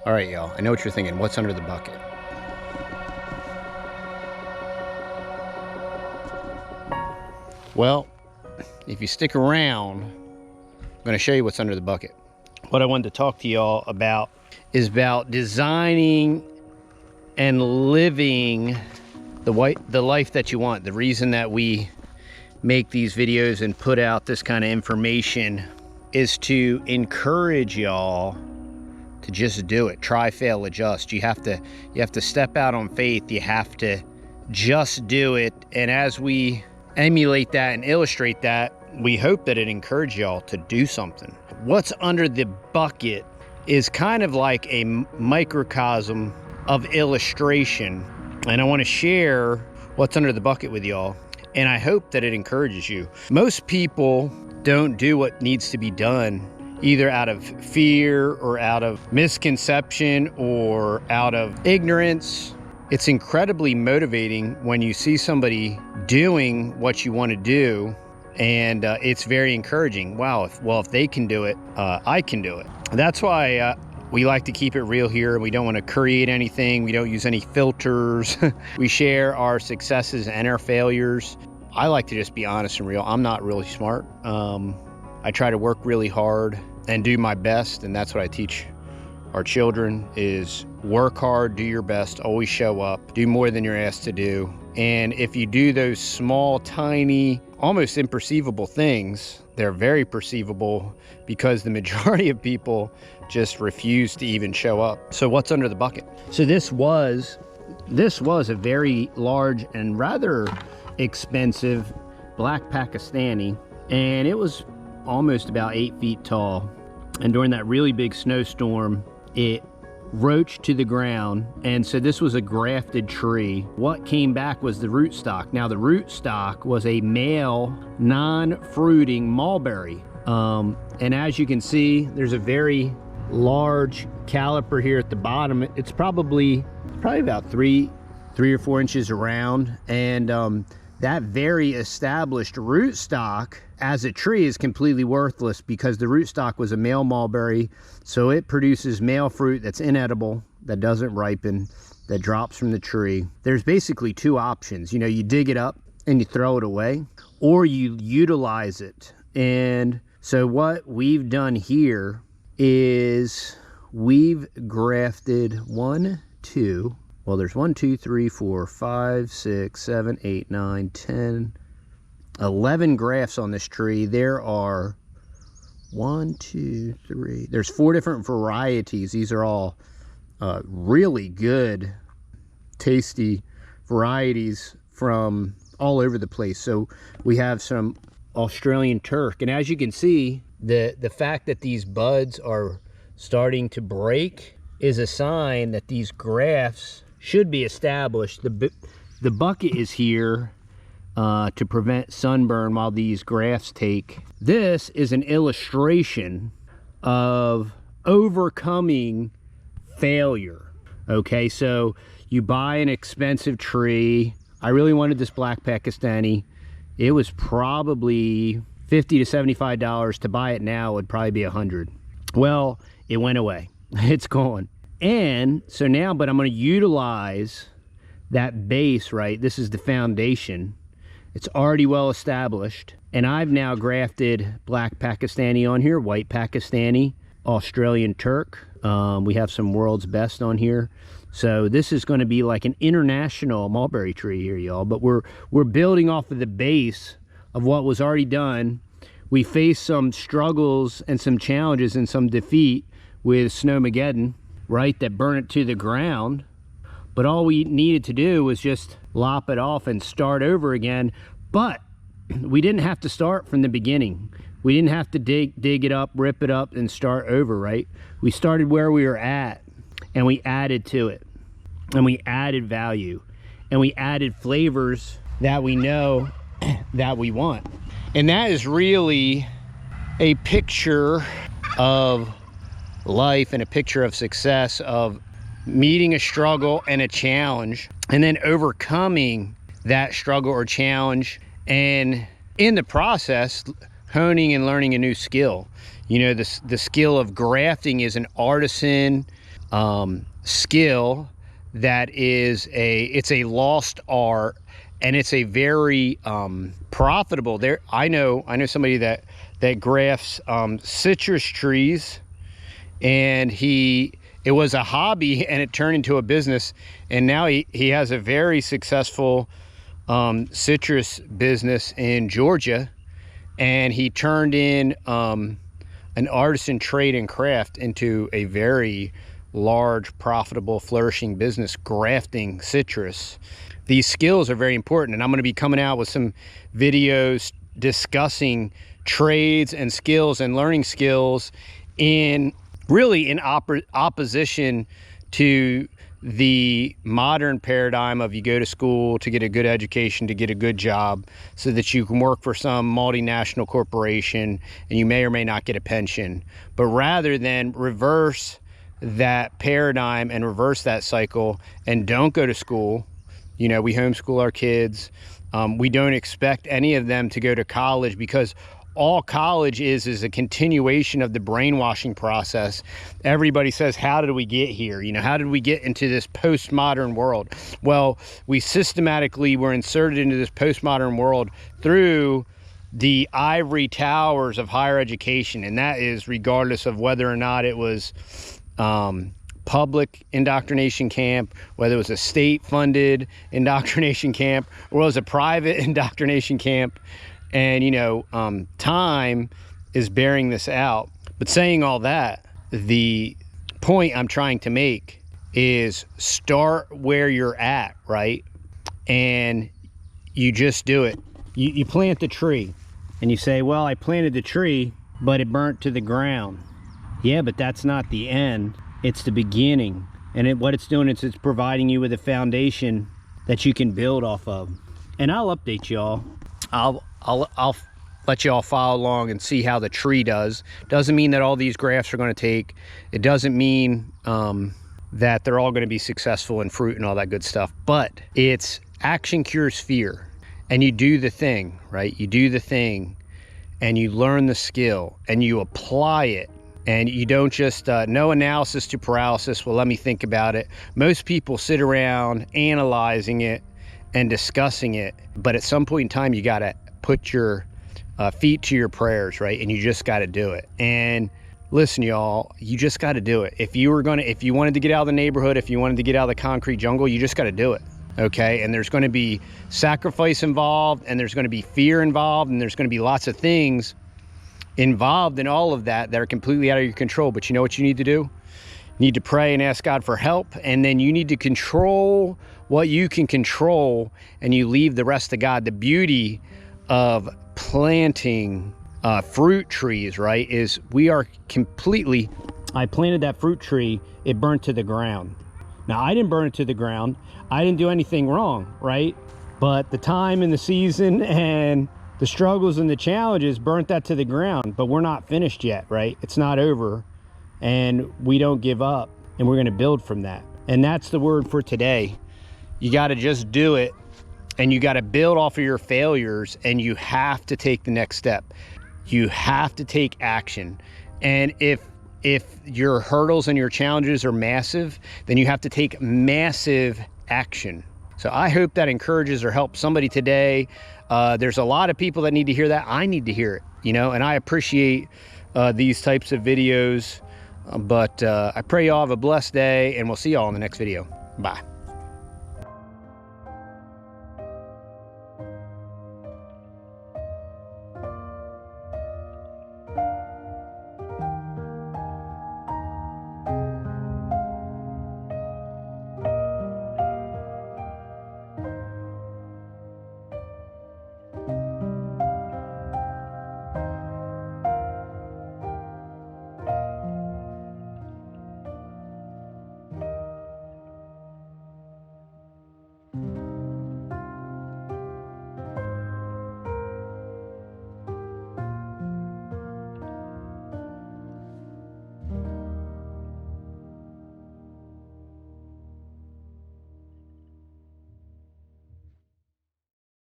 All right, y'all, I know what you're thinking. What's under the bucket? Well, if you stick around, I'm going to show you what's under the bucket. What I wanted to talk to y'all about is about designing and living the life that you want. The reason that we make these videos and put out this kind of information is to encourage y'all to just do it. Try, fail, adjust. You have to step out on faith. You have to just do it. And as we emulate that and illustrate that, we hope that it encourages y'all to do something. What's under the bucket is kind of like a microcosm of illustration. And I want to share what's under the bucket with y'all. And I hope that it encourages you. Most people don't do what needs to be done, either out of fear or out of misconception or out of ignorance. It's incredibly motivating when you see somebody doing what you want to do, and it's very encouraging. Wow, if they can do it, I can do it. That's why we like to keep it real here. We don't want to create anything. We don't use any filters. We share our successes and our failures. I like to just be honest and real. I'm not really smart. I try to work really hard and do my best, and that's what I teach our children is work hard, do your best, always show up, do more than you're asked to do. And if you do those small, tiny, almost imperceivable things, they're very perceivable because the majority of people just refuse to even show up. So what's under the bucket? So this was a very large and rather expensive black Pakistani, and it was almost about 8 feet tall. And during that really big snowstorm, it roached to the ground. And so this was a grafted tree. What came back was the rootstock. Now the rootstock was a male non-fruiting mulberry. And as you can see, there's a very large caliper here at the bottom. It's probably about three or 4 inches around. And that very established rootstock as a tree is completely worthless because the rootstock was a male mulberry, so it produces male fruit that's inedible, that doesn't ripen, that drops from the tree. There's basically two options. You know, you dig it up and you throw it away, or you utilize it. And so what we've done here is we've grafted there's 1, 2, 3, 4, 5, 6, 7, 8, 9, 10, 11 grafts on this tree. There are 1, 2, 3. There's 4 different varieties. These are all really good, tasty varieties from all over the place. So we have some Australian Turk. And as you can see, the fact that these buds are starting to break is a sign that these grafts should be established. The bucket is here to prevent sunburn while these grafts take. This is an illustration of overcoming failure. Okay, so you buy an expensive tree. I really wanted this black Pakistani. It was probably $50 to $75. To buy it now would probably be $100. Well, it went away. It's gone. And so now, but I'm going to utilize that base, right? This is the foundation. It's already well established. And I've now grafted black Pakistani on here, white Pakistani, Australian Turk. We have some world's best on here. So this is going to be like an international mulberry tree here, y'all. But we're building off of the base of what was already done. We faced some struggles and some challenges and some defeat with Snowmageddon, right, that burned it to the ground. But all we needed to do was just lop it off and start over again. But we didn't have to start from the beginning. We didn't have to dig it up, rip it up, and start over, right? We started where we were at, and we added to it. And we added value. And we added flavors that we know that we want. And that is really a picture of life and a picture of success, of meeting a struggle and a challenge and then overcoming that struggle or challenge, and in the process honing and learning a new skill. You know, the skill of grafting is an artisan skill that is it's a lost art, and it's a very profitable. I know somebody that grafts citrus trees, and it was a hobby and it turned into a business, and now he has a very successful citrus business in Georgia, and he turned in an artisan trade and craft into a very large, profitable, flourishing business, grafting citrus. These skills are very important, and I'm going to be coming out with some videos discussing trades and skills and learning skills in opposition to the modern paradigm of you go to school to get a good education, to get a good job, so that you can work for some multinational corporation and you may or may not get a pension. But rather than reverse that paradigm and reverse that cycle and don't go to school, we homeschool our kids. We don't expect any of them to go to college, because all college is a continuation of the brainwashing process. Everybody says, how did we get here? How did we get into this postmodern world? Well, we systematically were inserted into this postmodern world through the ivory towers of higher education, and that is regardless of whether or not it was public indoctrination camp, whether it was a state-funded indoctrination camp, or it was a private indoctrination camp. And time is bearing this out. But saying all that, the point I'm trying to make is start where you're at, right? And you just do it. You plant the tree and you say, well, I planted the tree, but it burnt to the ground. Yeah, but that's not the end. It's the beginning. And what it's doing is it's providing you with a foundation that you can build off of. And I'll update y'all. I'll let y'all follow along and see how the tree does. Doesn't mean that all these grafts are going to take. It doesn't mean that they're all going to be successful in fruit and all that good stuff. But it's action cures fear. And you do the thing, right? You do the thing and you learn the skill and you apply it. And you don't just, no analysis to paralysis. Well, let me think about it. Most people sit around analyzing it and discussing it. But at some point in time, you got to put your feet to your prayers, right? And you just got to do it. And listen, y'all, you just got to do it. If you wanted to get out of the neighborhood, if you wanted to get out of the concrete jungle, you just got to do it. Okay. And there's going to be sacrifice involved, and there's going to be fear involved, and there's going to be lots of things involved in all of that are completely out of your control. But you know what you need to do? You need to pray and ask God for help, and then you need to control what you can control, and you leave the rest to God. The beauty of planting fruit trees, right, is I planted that fruit tree, it burnt to the ground. Now, I didn't burn it to the ground. I didn't do anything wrong, right? But the time and the season and the struggles and the challenges burnt that to the ground. But we're not finished yet, right? It's not over, and we don't give up, and we're going to build from that. And that's the word for today. You got to just do it, and you got to build off of your failures, and you have to take the next step. You have to take action. And if your hurdles and your challenges are massive, then you have to take massive action. So I hope that encourages or helps somebody today. There's a lot of people that need to hear that. I need to hear it, and I appreciate these types of videos. But I pray y'all have a blessed day, and we'll see y'all in the next video. Bye.